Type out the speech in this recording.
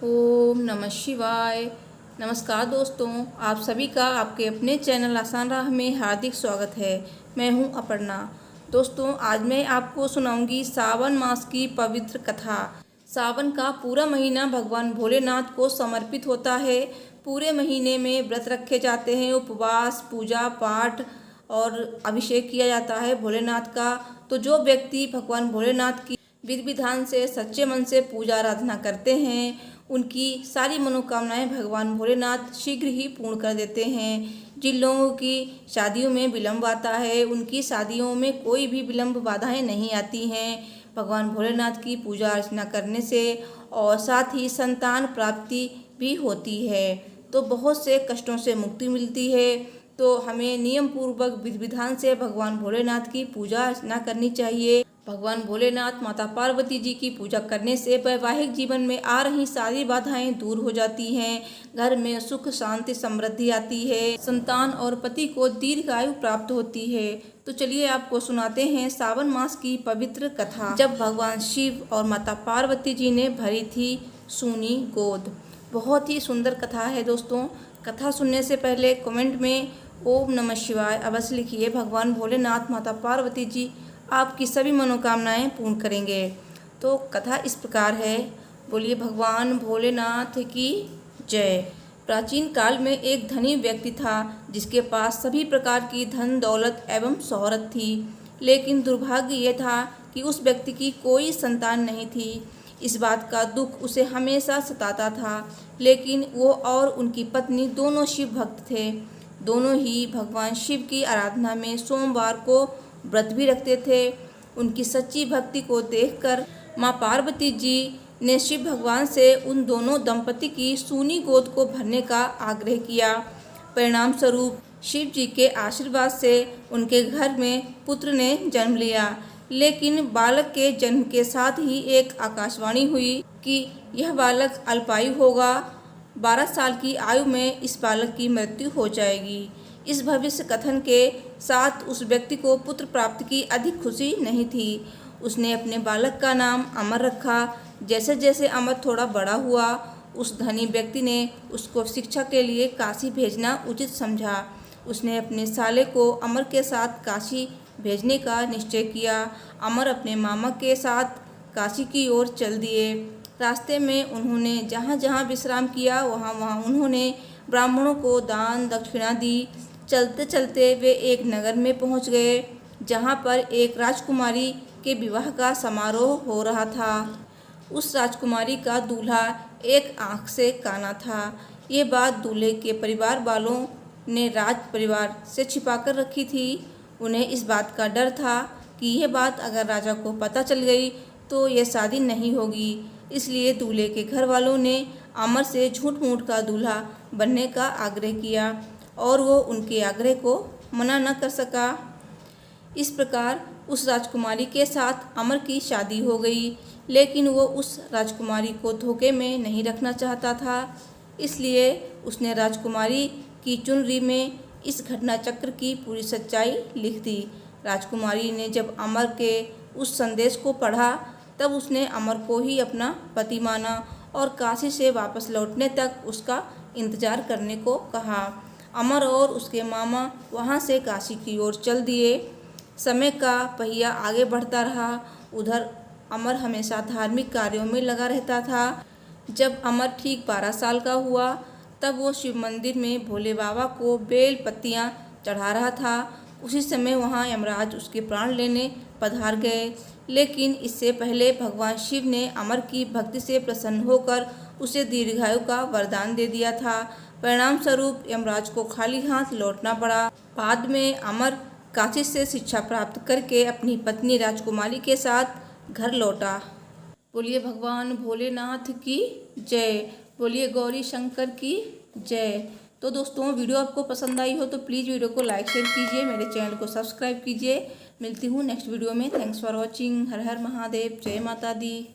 ओम नमः शिवाय। नमस्कार दोस्तों, आप सभी का आपके अपने चैनल आसान राह में हार्दिक स्वागत है। मैं हूं अपर्णा। दोस्तों, आज मैं आपको सुनाऊंगी सावन मास की पवित्र कथा। सावन का पूरा महीना भगवान भोलेनाथ को समर्पित होता है। पूरे महीने में व्रत रखे जाते हैं, उपवास, पूजा पाठ और अभिषेक किया जाता है भोलेनाथ का। तो जो व्यक्ति भगवान भोलेनाथ की विधि विधान से सच्चे मन से पूजा आराधना करते हैं, उनकी सारी मनोकामनाएं भगवान भोलेनाथ शीघ्र ही पूर्ण कर देते हैं। जिन लोगों की शादियों में विलंब आता है, उनकी शादियों में कोई भी विलंब बाधाएं नहीं आती हैं भगवान भोलेनाथ की पूजा अर्चना करने से। और साथ ही संतान प्राप्ति भी होती है, तो बहुत से कष्टों से मुक्ति मिलती है। तो हमें नियम पूर्वक विधि विधान से भगवान भोलेनाथ की पूजा अर्चना करनी चाहिए। भगवान भोलेनाथ माता पार्वती जी की पूजा करने से वैवाहिक जीवन में आ रही सारी बाधाएं दूर हो जाती हैं। घर में सुख शांति समृद्धि आती है। संतान और पति को दीर्घायु प्राप्त होती है। तो चलिए आपको सुनाते हैं सावन मास की पवित्र कथा। जब भगवान शिव और माता पार्वती जी ने भरी थी सूनी गोद। बहुत ही सुंदर कथा है दोस्तों। कथा सुनने से पहले कमेंट में ओम नमः शिवाय अवश्य लिखिए। भगवान भोलेनाथ माता पार्वती जी आपकी सभी मनोकामनाएं पूर्ण करेंगे। तो कथा इस प्रकार है। बोलिए भगवान भोलेनाथ की जय। प्राचीन काल में एक धनी व्यक्ति था, जिसके पास सभी प्रकार की धन दौलत एवं शोहरत थी। लेकिन दुर्भाग्य यह था कि उस व्यक्ति की कोई संतान नहीं थी। इस बात का दुख उसे हमेशा सताता था। लेकिन वो और उनकी पत्नी दोनों शिव भक्त थे। दोनों ही भगवान शिव की आराधना में सोमवार को व्रत भी रखते थे। उनकी सच्ची भक्ति को देखकर माँ पार्वती जी ने शिव भगवान से उन दोनों दंपति की सूनी गोद को भरने का आग्रह किया। परिणाम स्वरूप शिव जी के आशीर्वाद से उनके घर में पुत्र ने जन्म लिया। लेकिन बालक के जन्म के साथ ही एक आकाशवाणी हुई कि यह बालक अल्पायु होगा। 12 साल की आयु में इस बालक की मृत्यु हो जाएगी। इस भविष्य कथन के साथ उस व्यक्ति को पुत्र प्राप्ति की अधिक खुशी नहीं थी। उसने अपने बालक का नाम अमर रखा। जैसे जैसे अमर थोड़ा बड़ा हुआ, उस धनी व्यक्ति ने उसको शिक्षा के लिए काशी भेजना उचित समझा। उसने अपने साले को अमर के साथ काशी भेजने का निश्चय किया। अमर अपने मामा के साथ काशी की ओर चल दिए। रास्ते में उन्होंने जहाँ जहाँ विश्राम किया, वहाँ वहाँ उन्होंने ब्राह्मणों को दान दक्षिणा दी। चलते चलते वे एक नगर में पहुँच गए, जहाँ पर एक राजकुमारी के विवाह का समारोह हो रहा था। उस राजकुमारी का दूल्हा एक आँख से काना था। ये बात दूल्हे के परिवार वालों ने राज परिवार से छिपाकर रखी थी। उन्हें इस बात का डर था कि यह बात अगर राजा को पता चल गई तो यह शादी नहीं होगी। इसलिए दूल्हे के घर वालों ने अमर से झूठ मूठ का दूल्हा बनने का आग्रह किया और वो उनके आग्रह को मना न कर सका। इस प्रकार उस राजकुमारी के साथ अमर की शादी हो गई। लेकिन वो उस राजकुमारी को धोखे में नहीं रखना चाहता था। इसलिए उसने राजकुमारी की चुनरी में इस घटना चक्र की पूरी सच्चाई लिख दी। राजकुमारी ने जब अमर के उस संदेश को पढ़ा, तब उसने अमर को ही अपना पति माना और काशी से वापस लौटने तक उसका इंतजार करने को कहा। अमर और उसके मामा वहाँ से काशी की ओर चल दिए। समय का पहिया आगे बढ़ता रहा। उधर अमर हमेशा धार्मिक कार्यों में लगा रहता था। जब अमर ठीक 12 साल का हुआ, तब वो शिव मंदिर में भोले बाबा को बेल पत्तियाँ चढ़ा रहा था। उसी समय वहाँ यमराज उसके प्राण लेने पधार गए। लेकिन इससे पहले भगवान शिव ने अमर की भक्ति से प्रसन्न होकर उसे दीर्घायु का वरदान दे दिया था। परिणाम स्वरूप यमराज को खाली हाथ लौटना पड़ा। बाद में अमर काशी से शिक्षा प्राप्त करके अपनी पत्नी राजकुमारी के साथ घर लौटा। बोलिए भगवान भोलेनाथ की जय। बोलिए गौरी शंकर की जय। तो दोस्तों, वीडियो आपको पसंद आई हो तो प्लीज़ वीडियो को लाइक शेयर कीजिए, मेरे चैनल को सब्सक्राइब कीजिए। मिलती हूँ नेक्स्ट वीडियो में। Thanks for watching. हर हर महादेव। जय माता दी।